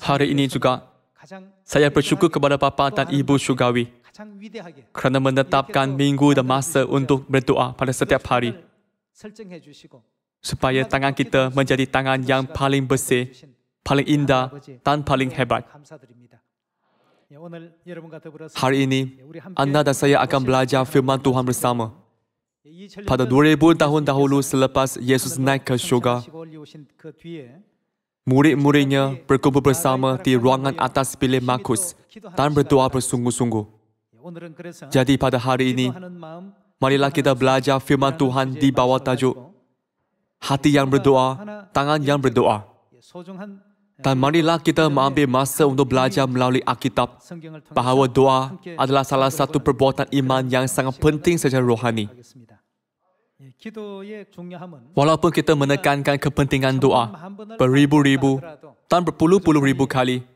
Hari ini juga, saya bersyukur kepada Bapa dan Ibu Syurgawi kerana menetapkan minggu dan masa untuk berdoa pada setiap hari, supaya tangan kita menjadi tangan yang paling bersih, paling indah, dan paling hebat. Hari ini, anda dan saya akan belajar firman Tuhan bersama. Pada 2000 tahun dahulu selepas Yesus naik ke syurga, murid-muridnya berkumpul bersama di ruangan atas bilik Markus dan berdoa bersungguh-sungguh. Jadi pada hari ini, marilah kita belajar firman Tuhan di bawah tajuk Hati yang berdoa, tangan yang berdoa. Dan marilah kita mengambil masa untuk belajar melalui Alkitab bahawa doa adalah salah satu perbuatan iman yang sangat penting secara rohani. Walaupun kita menekankan kepentingan doa beribu-ribu dan berpuluh-puluh ribu kali,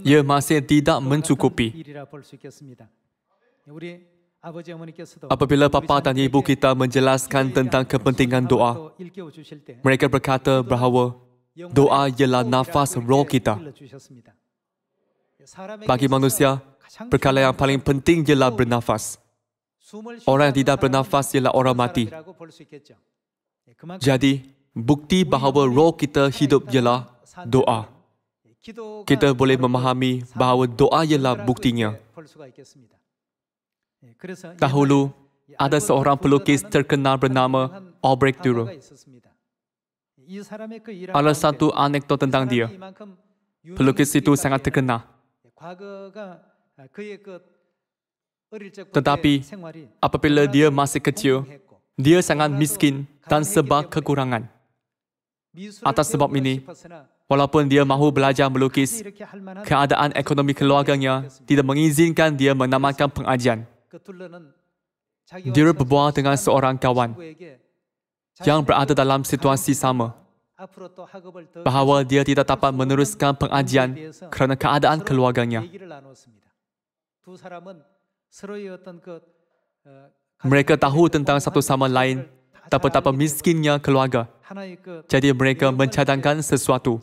ia masih tidak mencukupi. Apabila bapa dan ibu kita menjelaskan tentang kepentingan doa, mereka berkata bahawa doa ialah nafas roh kita. Bagi manusia, perkara yang paling penting ialah bernafas. Orang yang tidak bernafas ialah orang mati. Jadi, bukti bahawa roh kita hidup ialah doa. Kita boleh memahami bahawa doa ialah buktinya. Dahulu, ada seorang pelukis terkenal bernama Albrecht Dürer. Ada satu anekdot tentang dia. Pelukis itu sangat terkenal. Tetapi, apabila dia masih kecil, dia sangat miskin dan serba kekurangan. Atas sebab ini, walaupun dia mahu belajar melukis, keadaan ekonomi keluarganya tidak mengizinkan dia menamatkan pengajian. Dia berbual dengan seorang kawan yang berada dalam situasi sama, bahawa dia tidak dapat meneruskan pengajian kerana keadaan keluarganya. Mereka tahu tentang satu sama lain dan betapa miskinnya keluarga. Jadi mereka mencadangkan sesuatu.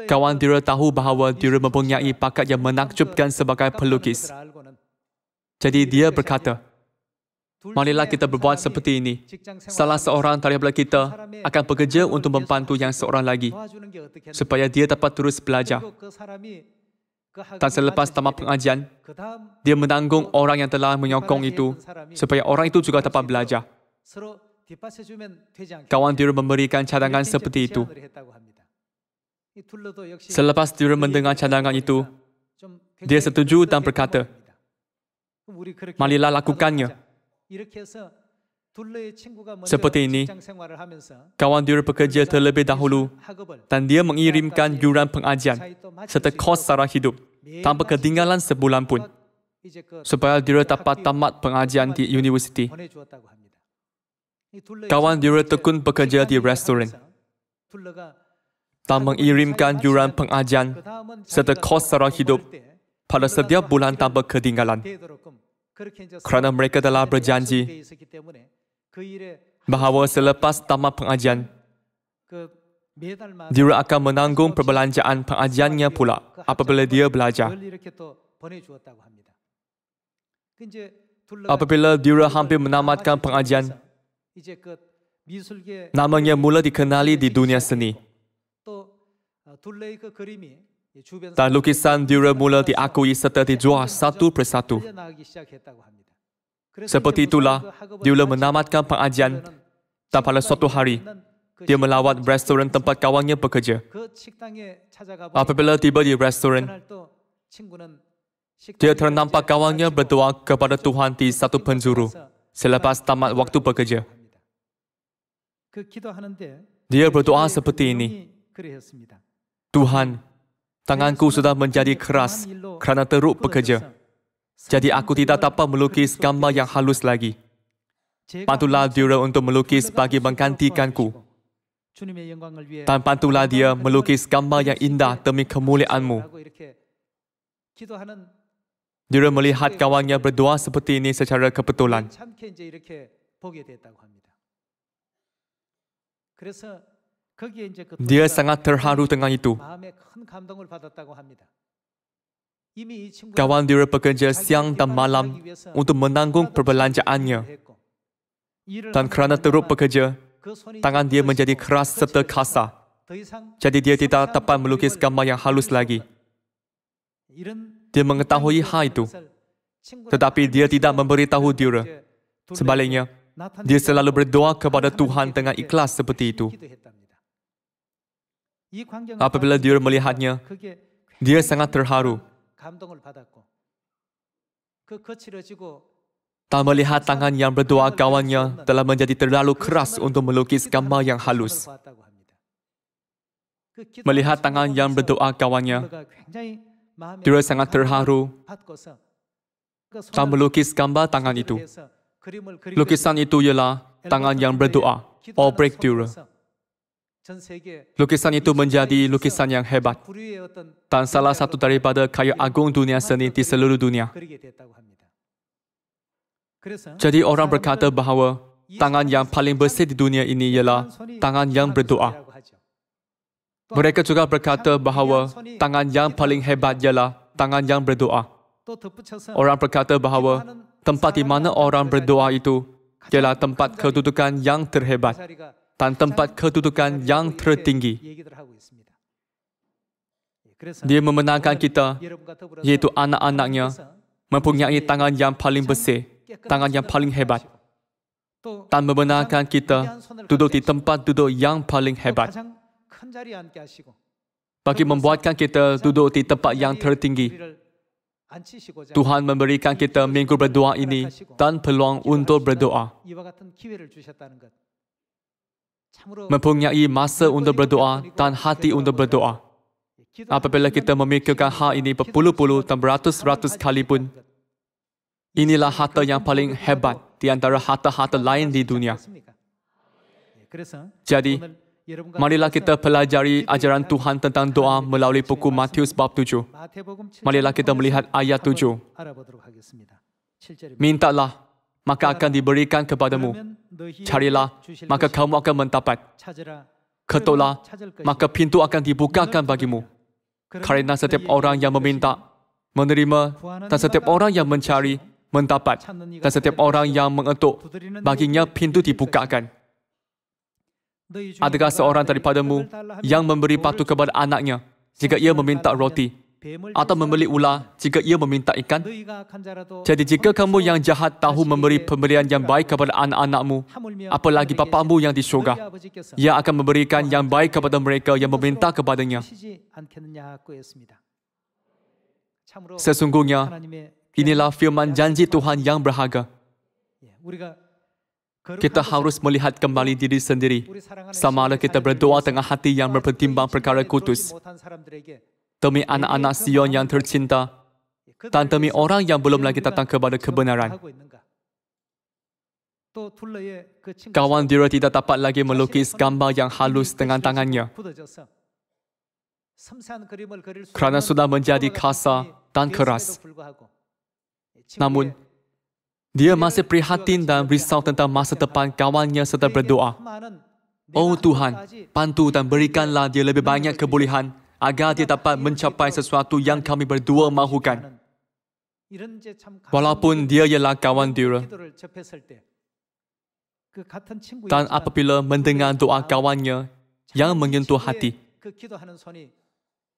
Kawan Dürer tahu bahawa Dürer mempunyai bakat yang menakjubkan sebagai pelukis. Jadi dia berkata, marilah kita berbuat seperti ini. Salah seorang daripada kita akan bekerja untuk membantu yang seorang lagi, supaya dia dapat terus belajar. Dan selepas tamat pengajian, dia menanggung orang yang telah menyokong itu, supaya orang itu juga dapat belajar. Kawan Dürer memberikan cadangan seperti itu. Selepas Dürer mendengar cadangan itu, dia setuju dan berkata, marilah lakukannya. Seperti ini, kawan Dürer bekerja terlebih dahulu dan dia mengirimkan yuran pengajian serta kos sara hidup tanpa ketinggalan sebulan pun, supaya Dürer dapat tamat pengajian di universiti. Kawan Dürer tekun bekerja di restoran dan mengirimkan yuran pengajian serta kos sara hidup pada setiap bulan tanpa ketinggalan. Kerana mereka telah berjanji bahawa selepas tamat pengajian, dia akan menanggung perbelanjaan pengajiannya pula apabila dia belajar. Apabila dia hampir menamatkan pengajian, namanya mula dikenali di dunia seni. Dan lukisan Dürer mula diakui serta dijual satu persatu. Seperti itulah, Dürer menamatkan pengajian dan pada suatu hari, dia melawat restoran tempat kawannya bekerja. Apabila tiba di restoran, dia ternampak kawannya berdoa kepada Tuhan di satu penjuru selepas tamat waktu bekerja. Dia berdoa seperti ini, Tuhan, tanganku sudah menjadi keras kerana teruk bekerja. Jadi aku tidak dapat melukis gambar yang halus lagi. Bantulah Dürer untuk melukis bagi menggantikanku. Dan bantulah dia melukis gambar yang indah demi kemuliaan-Mu. Dürer melihat kawannya berdoa seperti ini secara kebetulan. Dia sangat terharu dengan itu. Kawan dia bekerja siang dan malam untuk menanggung perbelanjaannya. Dan kerana terus bekerja, tangan dia menjadi keras serta kasar. Jadi dia tidak dapat melukis gambar yang halus lagi. Dia mengetahui hal itu. Tetapi dia tidak memberitahu dia. Sebaliknya, dia selalu berdoa kepada Tuhan dengan ikhlas seperti itu. Apabila dia melihatnya, dia sangat terharu. Dan melihat tangan yang berdoa kawannya telah menjadi terlalu keras untuk melukis gambar yang halus. Melihat tangan yang berdoa kawannya, dia sangat terharu dan melukis gambar tangan itu. Lukisan itu ialah tangan yang berdoa, objek dia. Lukisan itu menjadi lukisan yang hebat dan salah satu daripada karya agung dunia seni di seluruh dunia. Jadi orang berkata bahawa tangan yang paling bersih di dunia ini ialah tangan yang berdoa. Mereka juga berkata bahawa tangan yang paling hebat ialah tangan yang berdoa. Orang berkata bahawa tempat di mana orang berdoa itu ialah tempat kedudukan yang terhebat dan tempat kedudukan yang tertinggi. Dia memenangkan kita, iaitu anak-anaknya, mempunyai tangan yang paling bersih, tangan yang paling hebat. Dan membenarkan kita duduk di tempat duduk yang paling hebat. Bagi membuatkan kita duduk di tempat yang tertinggi, Tuhan memberikan kita minggu berdoa ini dan peluang untuk berdoa. Mempunyai masa untuk berdoa dan hati untuk berdoa. Apabila kita memikirkan hal ini berpuluh-puluh dan beratus-ratus kali pun, inilah harta yang paling hebat di antara harta-harta lain di dunia. Jadi, marilah kita pelajari ajaran Tuhan tentang doa melalui buku Matius bab 7. Marilah kita melihat ayat 7. Mintalah, maka akan diberikan kepadamu. Carilah, maka kamu akan mendapat. Ketuklah, maka pintu akan dibukakan bagimu. Karena setiap orang yang meminta, menerima, dan setiap orang yang mencari, mendapat. Dan setiap orang yang mengetuk, baginya pintu dibukakan. Adakah seorang daripadamu yang memberi batu kepada anaknya jika ia meminta roti? Atau membeli ular jika ia meminta ikan? Jadi jika kamu yang jahat tahu memberi pemberian yang baik kepada anak-anakmu, apalagi Bapamu yang di syurga, Ia akan memberikan yang baik kepada mereka yang meminta kepadanya. Sesungguhnya, inilah firman janji Tuhan yang berharga. Kita harus melihat kembali diri sendiri, sama ada kita berdoa dengan hati yang berpertimbang perkara kudus, demi anak-anak Sion yang tercinta, dan demi orang yang belum lagi datang kepada kebenaran. Kawan dia tidak dapat lagi melukis gambar yang halus dengan tangannya, kerana sudah menjadi kasar dan keras. Namun, dia masih prihatin dan risau tentang masa depan kawannya serta berdoa, "Oh Tuhan, bantu dan berikanlah dia lebih banyak kebolehan agar dia dapat mencapai sesuatu yang kami berdua mahukan." Walaupun dia ialah kawan dia. Dan apabila mendengar doa kawannya yang menyentuh hati,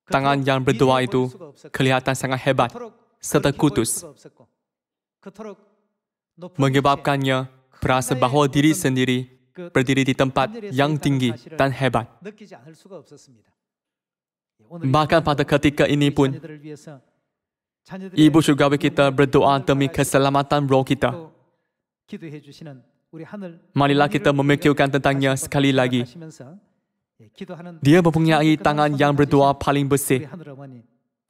tangan yang berdoa itu kelihatan sangat hebat serta kudus, menyebabkannya merasa bahawa diri sendiri berdiri di tempat yang tinggi dan hebat. Bahkan pada ketika ini pun, ibu syurgawi kita berdoa demi keselamatan roh kita. Marilah kita memikirkan tentangnya sekali lagi. Dia mempunyai tangan yang berdoa paling bersih.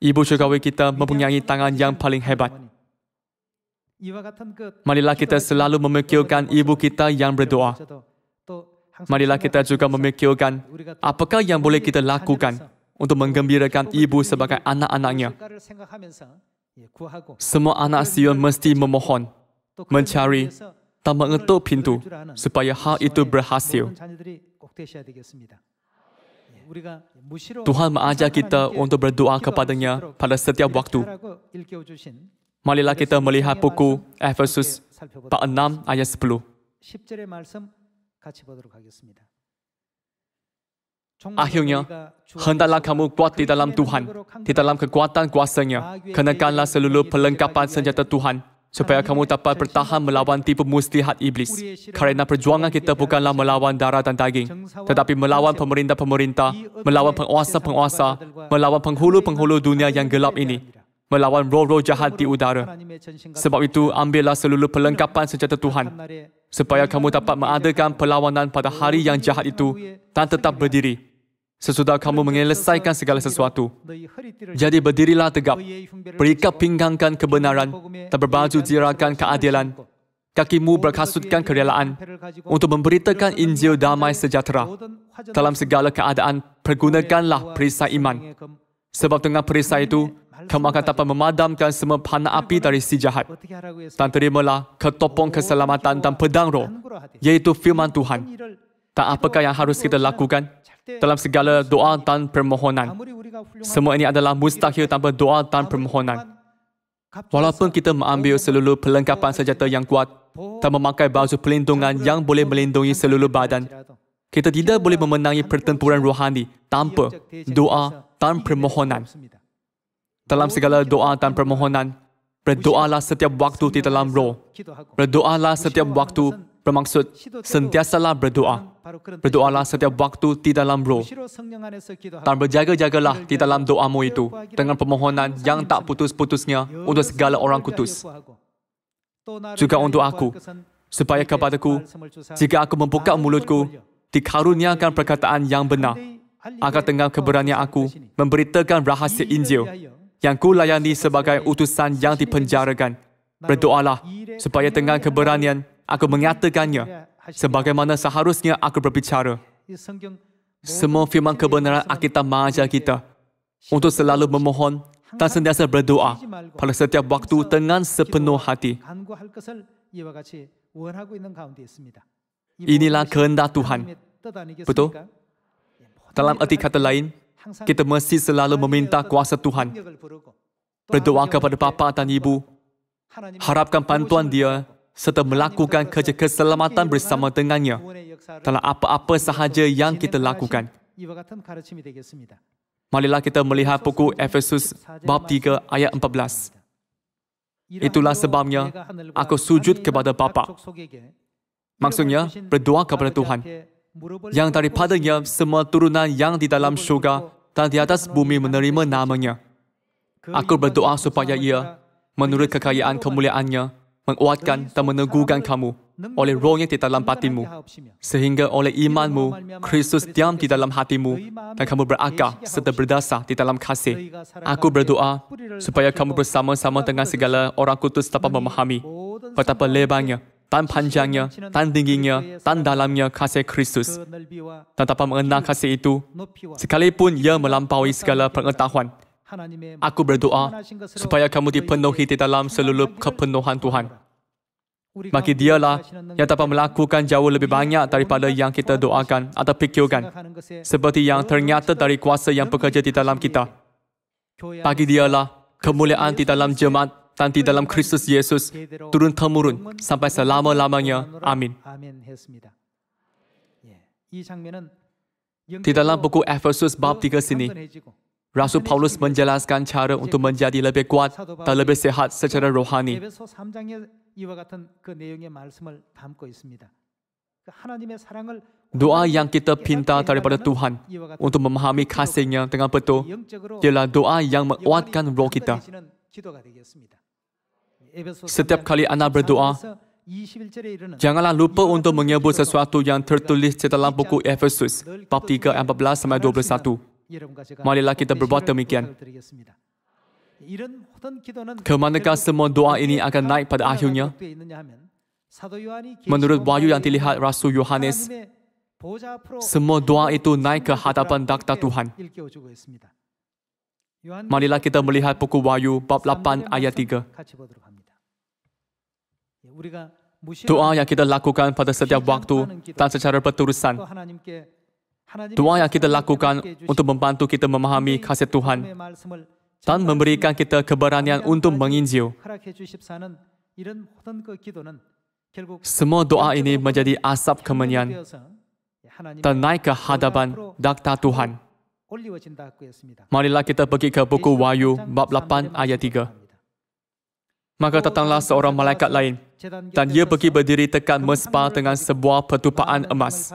Ibu syurgawi kita mempunyai tangan yang paling hebat. Marilah kita selalu memikirkan ibu kita yang berdoa. Marilah kita juga memikirkan apakah yang boleh kita lakukan untuk menggembirakan ibu sebagai anak-anaknya. Semua anak Sion mesti memohon, mencari, dan mengetuk pintu supaya hal itu berhasil. Tuhan mengajar kita untuk berdoa kepadanya pada setiap waktu. Marilah kita melihat buku Efesus 4:6 ayat 10. Akhirnya, hendaklah kamu kuat di dalam Tuhan, di dalam kekuatan kuasa-Nya. Kenakanlah seluruh perlengkapan senjata Tuhan, supaya kamu dapat bertahan melawan tipu muslihat iblis. Kerana perjuangan kita bukanlah melawan darah dan daging, tetapi melawan pemerintah-pemerintah, melawan penguasa-penguasa, melawan penghulu-penghulu dunia yang gelap ini, melawan roh-roh jahat di udara. Sebab itu, ambillah seluruh perlengkapan senjata Tuhan, supaya kamu dapat mengadakan perlawanan pada hari yang jahat itu dan tetap berdiri sesudah kamu menyelesaikan segala sesuatu. Jadi berdirilah tegap, berikat pinggangkan kebenaran dan berbaju zirakan keadilan. Kakimu berkasutkan kerelaan untuk memberitakan Injil damai sejahtera. Dalam segala keadaan, pergunakanlah perisai iman. Sebab dengan perisai itu, kamu akan dapat memadamkan semua panah api dari si jahat. Dan terimalah ketopong keselamatan dan pedang roh, yaitu firman Tuhan. Dan apakah yang harus kita lakukan? Dalam segala doa dan permohonan. Semua ini adalah mustahil tanpa doa dan permohonan. Walaupun kita mengambil seluruh perlengkapan senjata yang kuat dan memakai baju pelindungan yang boleh melindungi seluruh badan, kita tidak boleh memenangi pertempuran rohani tanpa doa dan permohonan. Dalam segala doa dan permohonan, berdoalah setiap waktu di dalam roh. Berdoalah setiap waktu bermaksud sentiasalah berdoa. Berdoalah setiap waktu di dalam roh. Dan berjaga-jagalah di dalam doamu itu dengan permohonan yang tak putus-putusnya untuk segala orang kudus. Juga untuk aku, supaya kepadaku, jika aku membuka mulutku, dikaruniakan perkataan yang benar, agar dengan keberanian aku memberitakan rahasia Injil yang ku layani sebagai utusan yang dipenjarakan. Berdoalah supaya dengan keberanian aku menyatakannya sebagaimana seharusnya aku berbicara. Semua firman kebenaran Alkitab mengajar kita untuk selalu memohon dan sentiasa berdoa pada setiap waktu dengan sepenuh hati. Inilah kehendak Tuhan. Betul? Dalam arti kata lain, kita mesti selalu meminta kuasa Tuhan. Berdoa kepada Bapa dan Ibu, harapkan bantuan Dia serta melakukan kerja keselamatan bersama dengannya dalam apa-apa sahaja yang kita lakukan. Marilah kita melihat buku Efesus bab 3 ayat 14. Itulah sebabnya aku sujud kepada Bapa. Maksudnya, berdoa kepada Tuhan, yang daripadanya semua turunan yang di dalam syurga dan di atas bumi menerima namanya. Aku berdoa supaya Ia, menurut kekayaan kemuliaan-Nya, menguatkan dan meneguhkan kamu oleh rohnya di dalam batinmu, sehingga oleh imanmu, Kristus diam di dalam hatimu, dan kamu berakar serta berdasar di dalam kasih. Aku berdoa supaya kamu bersama-sama dengan segala orang kudus dapat memahami betapa lebarnya, dan panjangnya, dan tingginya, dan dalamnya kasih Kristus, dan dapat mengenal kasih itu, sekalipun ia melampaui segala pengetahuan. Aku berdoa supaya kamu dipenuhi di dalam seluruh kepenuhan Tuhan. Bagi Dialah yang dapat melakukan jauh lebih banyak daripada yang kita doakan atau fikirkan, seperti yang ternyata dari kuasa yang bekerja di dalam kita. Bagi Dialah kemuliaan di dalam jemaat dan di dalam Kristus Yesus turun-temurun sampai selama-lamanya. Amin. Di dalam buku Efesus bab 3 sini, Rasul Paulus menjelaskan cara untuk menjadi lebih kuat dan lebih sehat secara rohani. Doa yang kita pinta daripada Tuhan untuk memahami kasih-Nya dengan betul ialah doa yang menguatkan roh kita. Setiap kali anda berdoa, janganlah lupa untuk menyebut sesuatu yang tertulis di dalam buku Efesus bab 3 ayat 14 sampai 21. Marilah kita berbuat demikian. Kemanakah semua doa ini akan naik pada akhirnya? Menurut wahyu yang dilihat Rasul Yohanes, semua doa itu naik ke hadapan takhta Tuhan. Marilah kita melihat buku Wahyu bab 8 ayat 3. Doa yang kita lakukan pada setiap waktu dan secara berterusan Doa yang kita lakukan untuk membantu kita memahami kasih Tuhan dan memberikan kita keberanian untuk menginjil. Semua doa ini menjadi asap kemenyan dan naik ke hadapan takhta Tuhan. Marilah kita pergi ke buku Wahyu bab 8 ayat 3. Maka datanglah seorang malaikat lain, dan ia pergi berdiri dekat mesbah dengan sebuah pertupaan emas.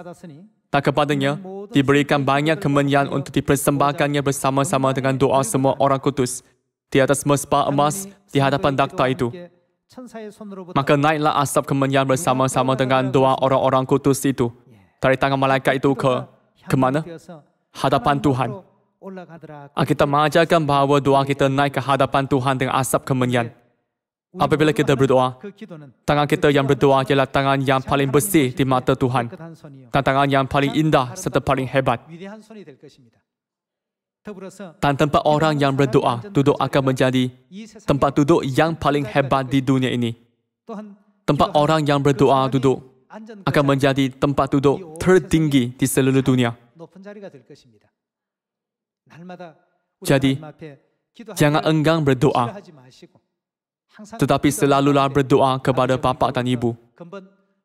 Dan kepadanya diberikan banyak kemenyan untuk dipersembahkannya bersama-sama dengan doa semua orang kudus di atas mesbah emas di hadapan takhta itu. Maka naiklah asap kemenyan bersama-sama dengan doa orang-orang kudus itu dari tangan malaikat itu ke mana? Hadapan Tuhan. Kita mengajarkan bahawa doa kita naik ke hadapan Tuhan dengan asap kemenyan. Apabila kita berdoa, tangan kita yang berdoa ialah tangan yang paling bersih di mata Tuhan dan tangan yang paling indah serta paling hebat. Dan tempat orang yang berdoa duduk akan menjadi tempat duduk yang paling hebat di dunia ini. Tempat orang yang berdoa duduk akan menjadi tempat duduk tertinggi di seluruh dunia. Jadi, jangan enggan berdoa, tetapi selalulah berdoa kepada Bapa dan Ibu.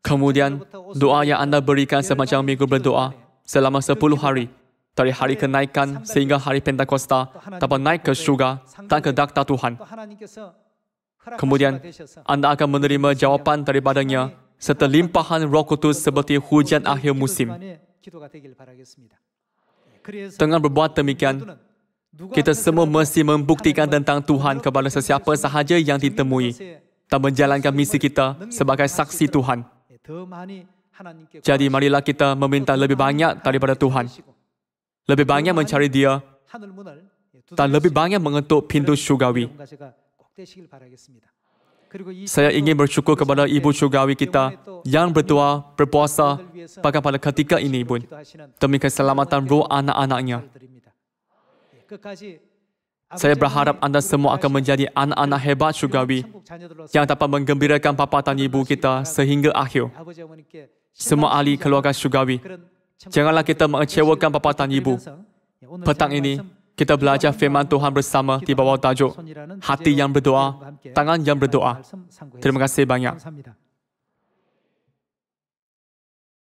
Kemudian, doa yang anda berikan sepanjang minggu berdoa selama 10 hari, dari hari kenaikan sehingga hari Pentakosta, dapat naik ke syurga dan ke takhta Tuhan. Kemudian, anda akan menerima jawapan daripadanya serta limpahan Roh Kudus seperti hujan akhir musim. Dengan berbuat demikian, kita semua mesti membuktikan tentang Tuhan kepada sesiapa sahaja yang ditemui dan menjalankan misi kita sebagai saksi Tuhan. Jadi marilah kita meminta lebih banyak daripada Tuhan. Lebih banyak mencari Dia dan lebih banyak mengetuk pintu syurgawi. Saya ingin bersyukur kepada Ibu syurgawi kita yang berdoa, berpuasa bahkan pada ketika ini pun demi keselamatan roh anak-anaknya. Saya berharap anda semua akan menjadi anak-anak hebat syurgawi yang dapat menggembirakan bapa dan ibu kita sehingga akhir. Semua ahli keluarga syurgawi, janganlah kita mengecewakan bapa dan ibu. Petang ini, kita belajar firman Tuhan bersama di bawah tajuk Hati yang berdoa, tangan yang berdoa. Terima kasih banyak.